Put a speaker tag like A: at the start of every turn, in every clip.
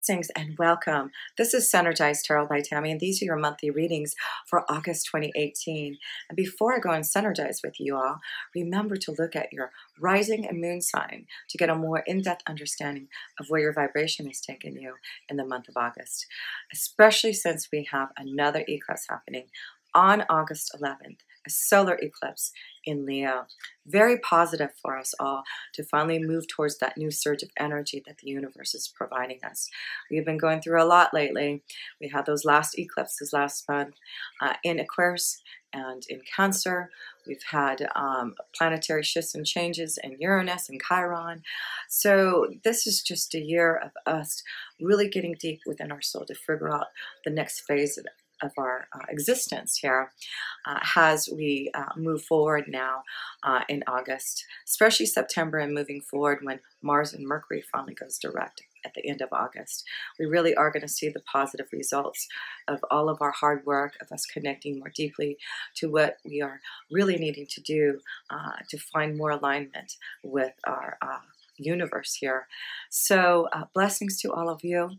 A: Blessings and welcome. This is Synergized Tarot by Tammy, and these are your monthly readings for August 2018. And before I go and synergize with you all, remember to look at your rising and moon sign to get a more in-depth understanding of where your vibration is taking you in the month of August, especially since we have another eclipse happening on August 11th, a solar eclipse in Leo. Very positive for us all to finally move towards that new surge of energy that the universe is providing us. We've been going through a lot lately. We had those last eclipses last month in Aquarius and in Cancer. We've had planetary shifts and changes in Uranus and Chiron. So this is just a year of us really getting deep within our soul to figure out the next phase of our existence here as we move forward now in August, especially September and moving forward when Mars and Mercury finally goes direct at the end of August. We really are going to see the positive results of all of our hard work, of us connecting more deeply to what we are really needing to do to find more alignment with our universe here. So blessings to all of you.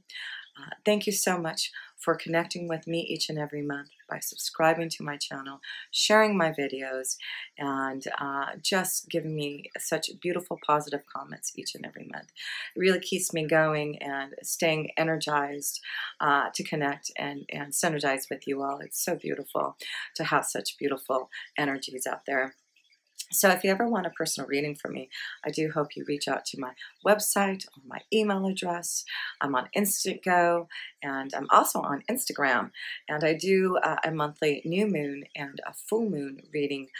A: Thank you so much for connecting with me each and every month by subscribing to my channel, sharing my videos, and just giving me such beautiful positive comments each and every month. It really keeps me going and staying energized to connect and synergize with you all. It's so beautiful to have such beautiful energies out there. So if you ever want a personal reading from me, I do hope you reach out to my website or my email address. I'm on Instant Go, and I'm also on Instagram. And I do a monthly new moon and a full moon reading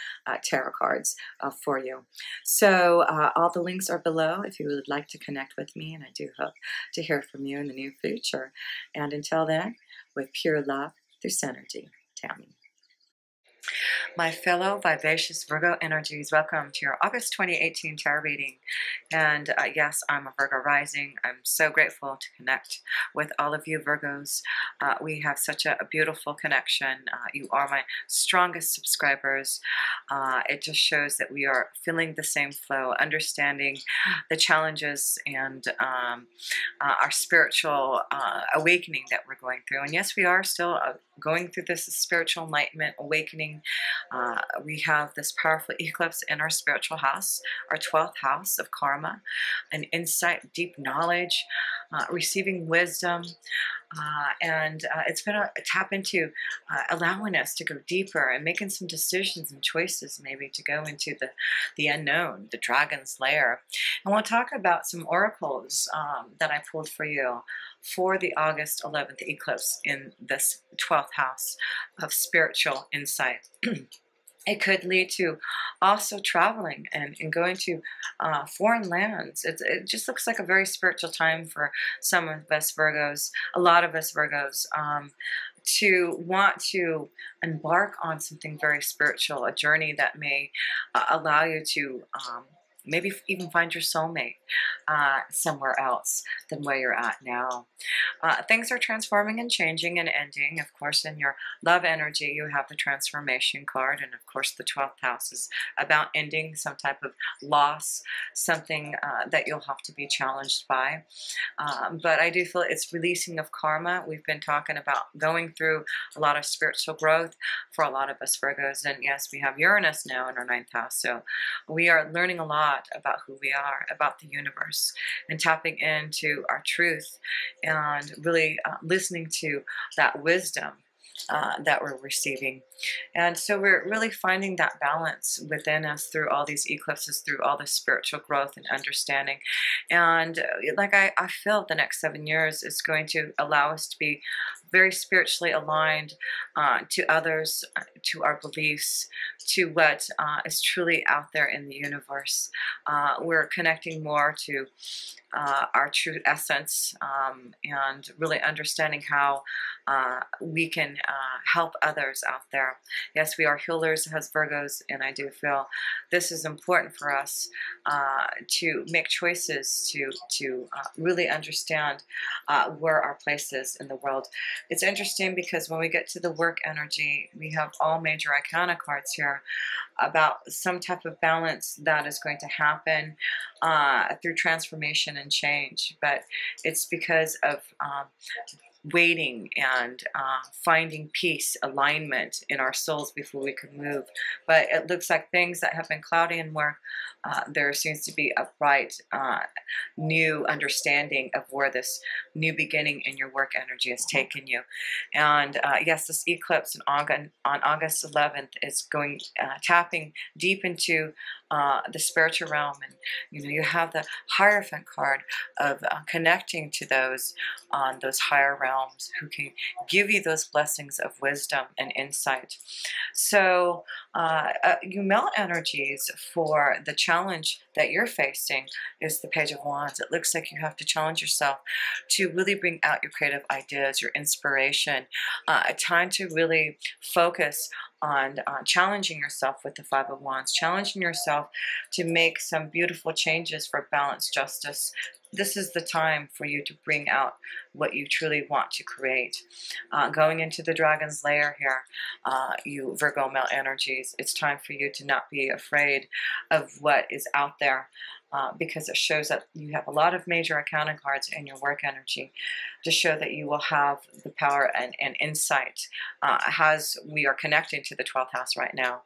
A: tarot cards for you. So all the links are below if you would like to connect with me, and I do hope to hear from you in the near future. And until then, with pure love through Synergy, Tammy. My fellow vivacious Virgo energies, welcome to your August 2018 tarot reading. And yes, I'm a Virgo rising. I'm so grateful to connect with all of you Virgos. We have such a beautiful connection. You are my strongest subscribers. It just shows that we are feeling the same flow, understanding the challenges and our spiritual awakening that we're going through. And yes, we are still going through this spiritual enlightenment awakening. We have this powerful eclipse in our spiritual house, our 12th house of karma, an insight, deep knowledge, receiving wisdom, and it's going to tap into allowing us to go deeper and making some decisions and choices, maybe to go into the unknown, the dragon's lair. And we'll talk about some oracles that I pulled for you for the August 11th eclipse in this 12th house of spiritual insight. It could lead to also traveling and going to foreign lands. It just looks like a very spiritual time for some of us Virgos, a lot of us Virgos, to want to embark on something very spiritual, a journey that may allow you to maybe even find your soulmate somewhere else than where you're at now. Things are transforming and changing and ending. Of course, in your love energy, you have the transformation card. And of course, the 12th house is about ending some type of loss, something that you'll have to be challenged by. But I do feel it's releasing of karma. We've been talking about going through a lot of spiritual growth for a lot of us Virgos. And yes, we have Uranus now in our 9th house. So we are learning a lot about who we are, about the universe, and tapping into our truth and really listening to that wisdom that we're receiving. And so we're really finding that balance within us through all these eclipses, through all this spiritual growth and understanding. And like I feel the next 7 years is going to allow us to be very spiritually aligned to others, to our beliefs, to what is truly out there in the universe. We're connecting more to our true essence and really understanding how we can help others out there there. Yes, we are healers as Virgos, and I do feel this is important for us to make choices to really understand where our place is in the world. It's interesting because when we get to the work energy, we have all major arcana cards here about some type of balance that is going to happen through transformation and change. But it's because of waiting and finding peace, alignment in our souls before we can move. But it looks like things that have been cloudy and work, there seems to be a bright new understanding of where this new beginning in your work energy has taken you. And yes, this eclipse on August 11th is going tapping deep into the spiritual realm, and you have the Hierophant card of connecting to those on those higher realms who can give you those blessings of wisdom and insight. So you melt energies for the challenge that you're facing is the Page of Wands. It looks like you have to challenge yourself to really bring out your creative ideas, your inspiration, a time to really focus on challenging yourself with the Five of Wands, challenging yourself to make some beautiful changes for balance, justice. This is the time for you to bring out what you truly want to create. Going into the Dragon's Lair here, you Virgo male energies, it's time for you to not be afraid of what is out there. Because it shows that you have a lot of major arcana cards in your work energy to show that you will have the power and insight. As we are connecting to the 12th house right now,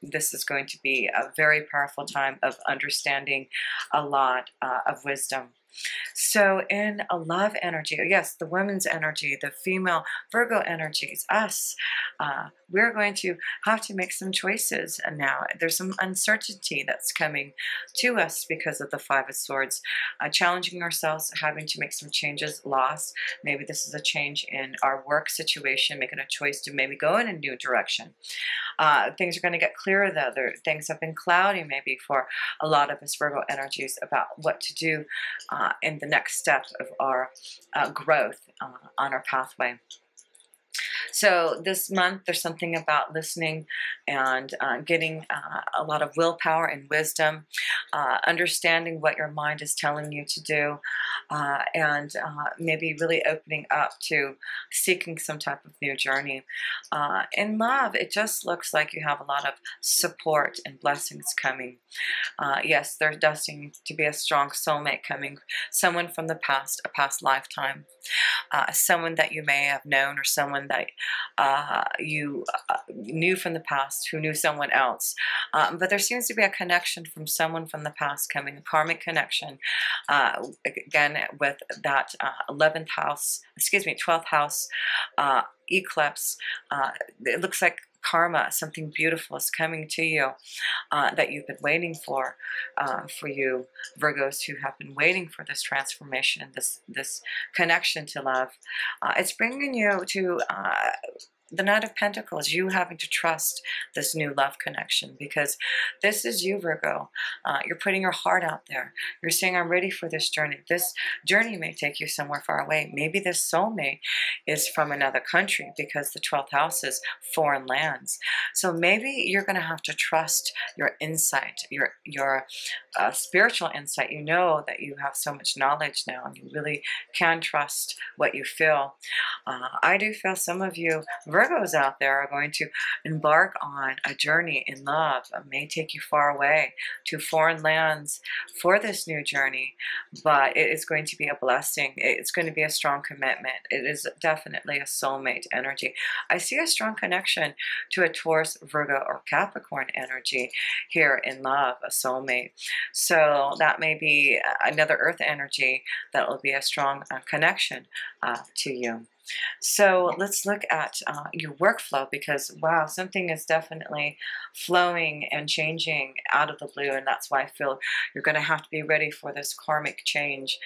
A: this is going to be a very powerful time of understanding a lot of wisdom. So in a love energy, yes, the women's energy, the female Virgo energies, us, we're going to have to make some choices. And now there's some uncertainty that's coming to us because of the Five of Swords, challenging ourselves, having to make some changes, loss. Maybe this is a change in our work situation, making a choice to maybe go in a new direction. Things are going to get clearer though. Things have been cloudy maybe for a lot of us Virgo energies about what to do in the next step of our growth on our pathway. So this month, there's something about listening and getting a lot of willpower and wisdom, understanding what your mind is telling you to do, and maybe really opening up to seeking some type of new journey. In love, it just looks like you have a lot of support and blessings coming. Yes, there does seem to be a strong soulmate coming, someone from the past, a past lifetime, someone that you may have known or someone that you knew from the past who knew someone else. But there seems to be a connection from someone from the past coming, a karmic connection, again, with that 11th house, excuse me, 12th house eclipse. It looks like karma, something beautiful is coming to you that you've been waiting for you Virgos who have been waiting for this transformation, this connection to love. It's bringing you to the Knight of Pentacles, you having to trust this new love connection, because this is you, Virgo. You're putting your heart out there. You're saying, I'm ready for this journey. This journey may take you somewhere far away. Maybe this soulmate is from another country, because the 12th house is foreign lands. So maybe you're going to have to trust your insight, your spiritual insight. You know that you have so much knowledge now, and you really can trust what you feel. I do feel some of you Virgos out there are going to embark on a journey in love. It may take you far away to foreign lands for this new journey, but it is going to be a blessing. It's going to be a strong commitment. It is definitely a soulmate energy. I see a strong connection to a Taurus, Virgo, or Capricorn energy here in love, a soulmate. So that may be another earth energy that will be a strong connection to you. So let's look at your workflow, because wow, something is definitely flowing and changing out of the blue, and that's why I feel you're going to have to be ready for this karmic change,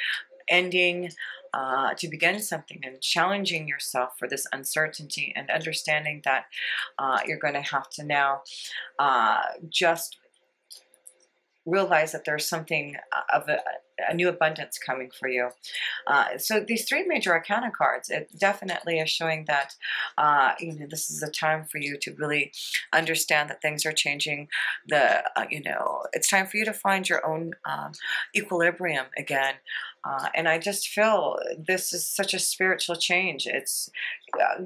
A: ending to begin something and challenging yourself for this uncertainty, and understanding that you're going to have to now just realize that there's something of a new abundance coming for you. So these three major arcana cards, it definitely is showing that you know, this is a time for you to really understand that things are changing. You know, it's time for you to find your own equilibrium again. And I just feel this is such a spiritual change. It's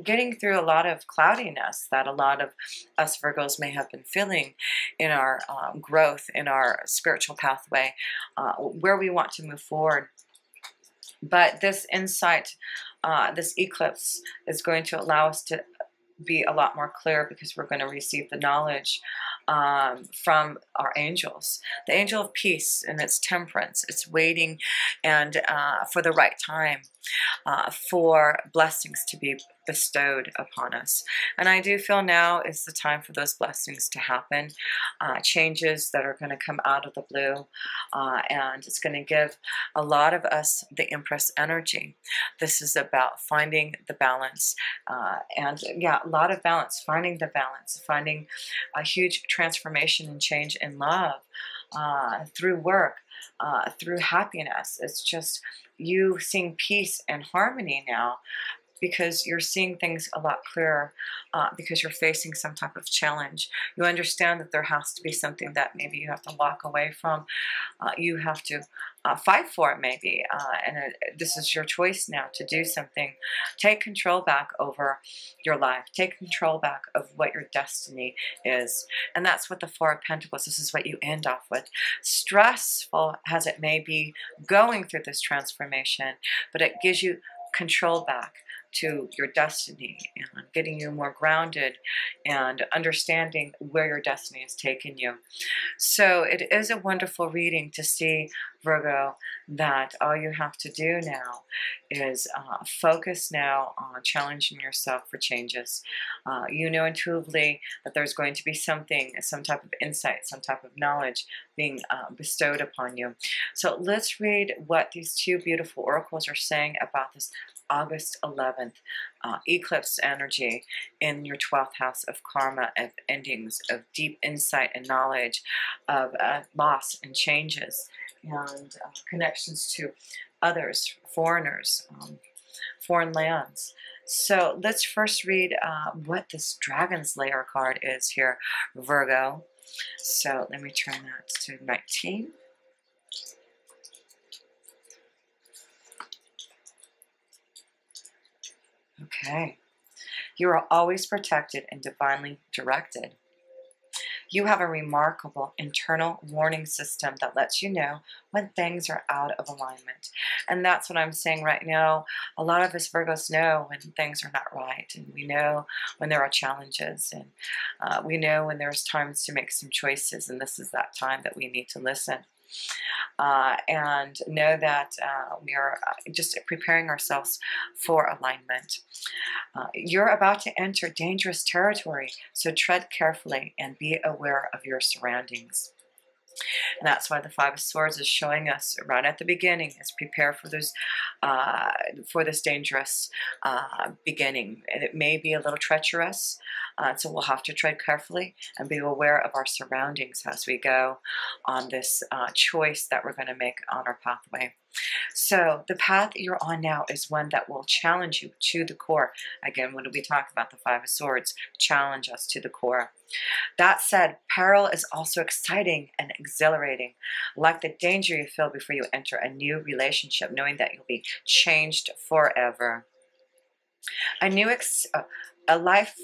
A: getting through a lot of cloudiness that a lot of us Virgos may have been feeling in our growth, in our spiritual pathway, where we want to move forward. But this insight, this eclipse is going to allow us to be a lot more clear, because we're going to receive the knowledge from our angels. The angel of peace and its temperance, it's waiting and for the right time, for blessings to be bestowed upon us. And I do feel now is the time for those blessings to happen, changes that are going to come out of the blue, and it's going to give a lot of us the Empress energy. This is about finding the balance, and yeah, a lot of balance, finding the balance, finding a huge transformation and change in love, through work, through happiness. It's just you seeing peace and harmony now, because you're seeing things a lot clearer, because you're facing some type of challenge. You understand that there has to be something that maybe you have to walk away from. You have to fight for it maybe, and this is your choice now to do something. Take control back over your life. Take control back of what your destiny is. And that's what the Four of Pentacles, this is what you end off with. Stressful as it may be going through this transformation, but it gives you control back to your destiny and getting you more grounded and understanding where your destiny has taken you. So it is a wonderful reading to see, Virgo, that all you have to do now is focus now on challenging yourself for changes. You know intuitively that there's going to be something, some type of insight, some type of knowledge being bestowed upon you. So let's read what these two beautiful oracles are saying about this August 11th eclipse energy in your 12th house of karma, of endings, of deep insight and knowledge, of loss and changes, and connections to others, foreigners, foreign lands. So let's first read what this Dragon's Lair card is here, Virgo. So let me turn that to 19. Okay. You are always protected and divinely directed. You have a remarkable internal warning system that lets you know when things are out of alignment. And that's what I'm saying right now. A lot of us Virgos know when things are not right, and we know when there are challenges, and we know when there's times to make some choices, and this is that time that we need to listen. And know that we are just preparing ourselves for alignment. You're about to enter dangerous territory, so tread carefully and be aware of your surroundings. And that's why the Five of Swords is showing us right at the beginning is prepare for this dangerous beginning. And it may be a little treacherous, so we'll have to tread carefully and be aware of our surroundings as we go on this choice that we're going to make on our pathway. So the path you're on now is one that will challenge you to the core. Again, when we talk about the Five of Swords, challenge us to the core. That said, peril is also exciting and exhilarating, like the danger you feel before you enter a new relationship, knowing that you'll be changed forever. A life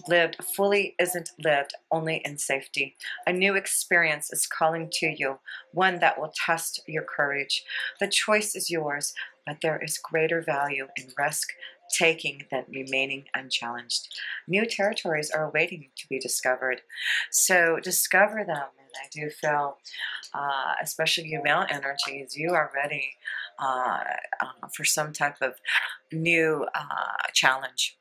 A: lived fully isn't lived only in safety. A new experience is calling to you, one that will test your courage. The choice is yours, but there is greater value in risk taking than remaining unchallenged. New territories are waiting to be discovered. So discover them. And I do feel, especially you male energies, you are ready for some type of new challenge.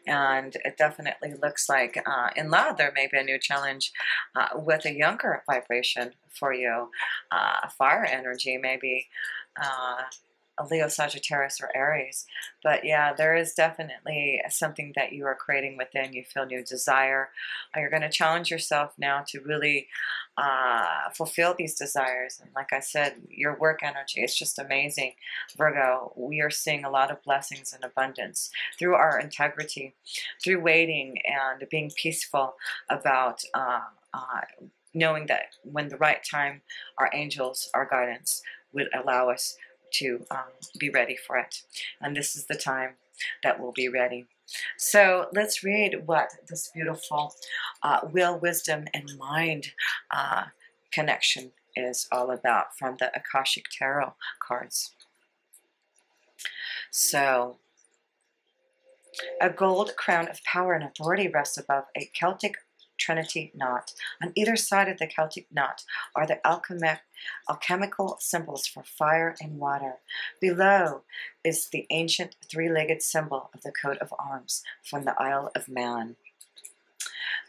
A: And it definitely looks like in love there may be a new challenge with a younger vibration for you. Fire energy, maybe a Leo, Sagittarius, or Aries. But yeah, there is definitely something that you are creating within. You feel new desire. You're going to challenge yourself now to really fulfill these desires. And like I said, your work energy, it's just amazing, Virgo. We are seeing a lot of blessings and abundance through our integrity, through waiting and being peaceful about knowing that when the right time, our angels, our guidance would allow us to be ready for it. And this is the time that we'll be ready. So let's read what this beautiful will, wisdom, and mind connection is all about from the Akashic Tarot cards. So, a gold crown of power and authority rests above a Celtic Trinity knot. On either side of the Celtic knot are the alchemical symbols for fire and water. Below is the ancient three-legged symbol of the coat of arms from the Isle of Man.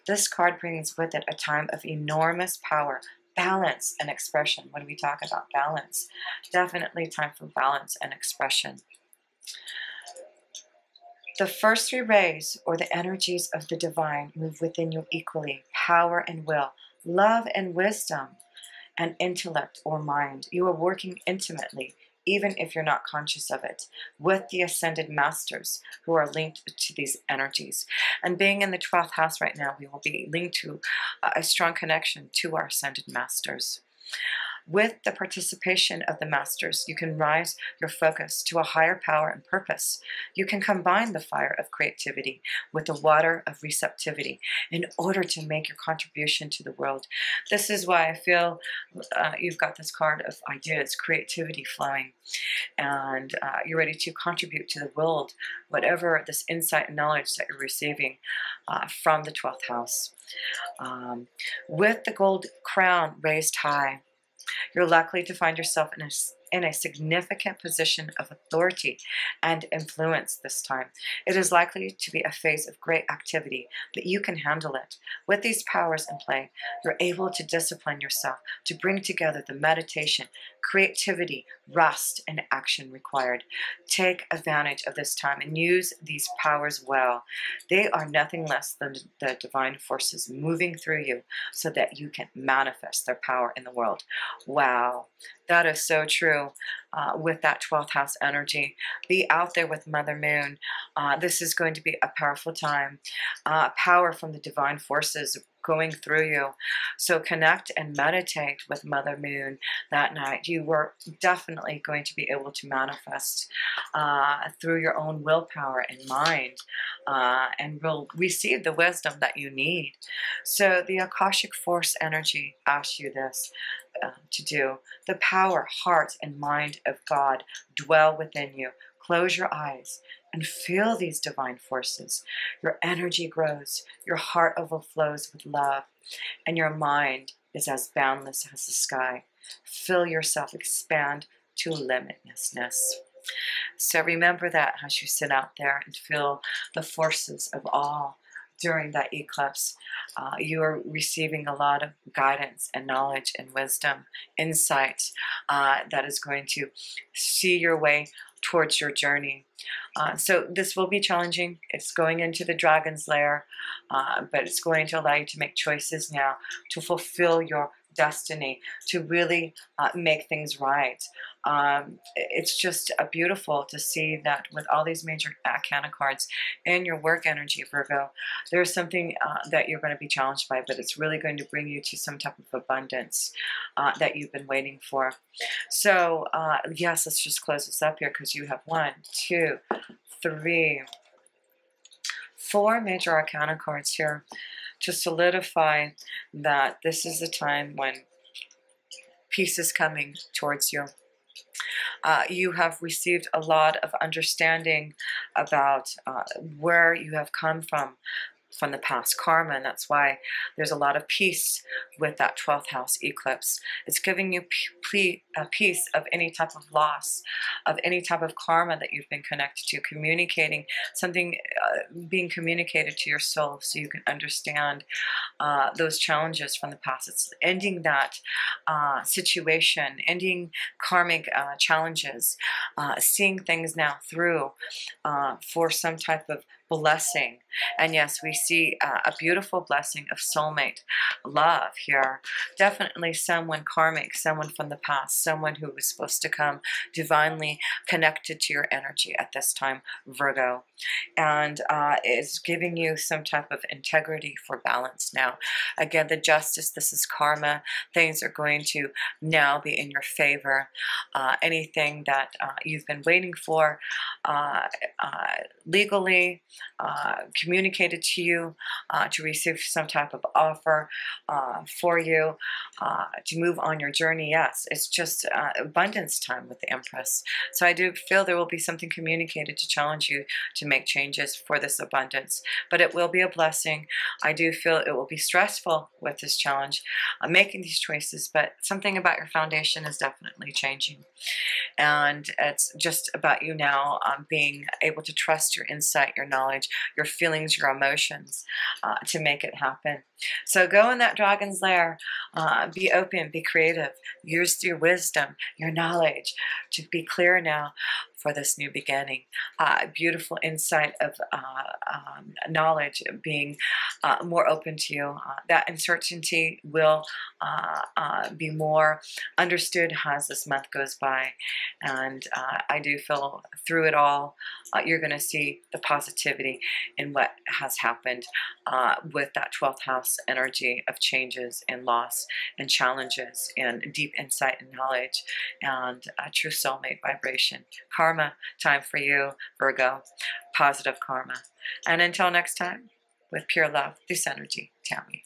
A: This card brings with it a time of enormous power, balance, and expression. When we talk about balance, definitely time for balance and expression. The first three rays, or the energies of the divine, move within you equally. Power and will, love and wisdom, and intellect or mind. You are working intimately, even if you're not conscious of it, with the ascended masters who are linked to these energies. And being in the 12th house right now, we will be linked to a strong connection to our ascended masters. With the participation of the masters, you can rise your focus to a higher power and purpose. You can combine the fire of creativity with the water of receptivity in order to make your contribution to the world. This is why I feel you've got this card of ideas, creativity flowing, and you're ready to contribute to the world, whatever this insight and knowledge that you're receiving from the 12th house. With the gold crown raised high, you're likely to find yourself in a significant position of authority and influence this time. It is likely to be a phase of great activity, but you can handle it. With these powers in play, you're able to discipline yourself to bring together the meditation, creativity, rest, and action required. Take advantage of this time and use these powers well. They are nothing less than the divine forces moving through you so that you can manifest their power in the world. Wow, that is so true with that 12th house energy. Be out there with Mother Moon. This is going to be a powerful time. Power from the divine forces going through you. So connect and meditate with Mother Moon that night. You were definitely going to be able to manifest through your own willpower and mind, and will receive the wisdom that you need. So the Akashic Force energy asks you this to do. The power, heart, and mind of God dwell within you. Close your eyes and feel these divine forces. Your energy grows, your heart overflows with love, and your mind is as boundless as the sky. Feel yourself expand to limitlessness. So remember that as you sit out there and feel the forces of all during that eclipse. You are receiving a lot of guidance and knowledge and wisdom, insight that is going to see your way towards your journey. So this will be challenging. It's going into the dragon's lair, but it's going to allow you to make choices now to fulfill your destiny, to really make things right. It's just beautiful to see that with all these major arcana cards and your work energy, Virgo, there's something that you're going to be challenged by, but it's really going to bring you to some type of abundance that you've been waiting for. So yes, let's just close this up here because you have 1, 2, 3, 4 major arcana cards here to solidify that this is the time when peace is coming towards you. You have received a lot of understanding about where you have come from the past karma, and that's why there's a lot of peace with that 12th house eclipse. It's giving you a piece of any type of loss, of any type of karma that you've been connected to, communicating something, being communicated to your soul so you can understand those challenges from the past. It's ending that situation, ending karmic challenges, seeing things now through for some type of blessing. And yes, we see a beautiful blessing of soulmate love here. Definitely someone karmic, someone from the past, someone who was supposed to come divinely connected to your energy at this time, Virgo, and is giving you some type of integrity for balance now. Again, the justice, this is karma. Things are going to now be in your favor. Anything that you've been waiting for legally communicated to you, to receive some type of offer for you to move on your journey. Yes, it's just abundance time with the Empress. So I do feel there will be something communicated to challenge you to make changes for this abundance, but it will be a blessing. I do feel it will be stressful with this challenge, making these choices, but something about your foundation is definitely changing. And it's just about you now being able to trust your insight, your knowledge, your feelings, your emotions to make it happen. So go in that dragon's lair, be open, be creative, use your wisdom, your knowledge to be clear now for this new beginning. Beautiful insight of knowledge being more open to you. That uncertainty will be more understood as this month goes by. And I do feel through it all, you're going to see the positivity in what has happened with that 12th house energy of changes and loss and challenges and deep insight and knowledge and a true soulmate vibration. Karma time for you, Virgo. Positive karma. And until next time, with pure love, this energy, Tammy.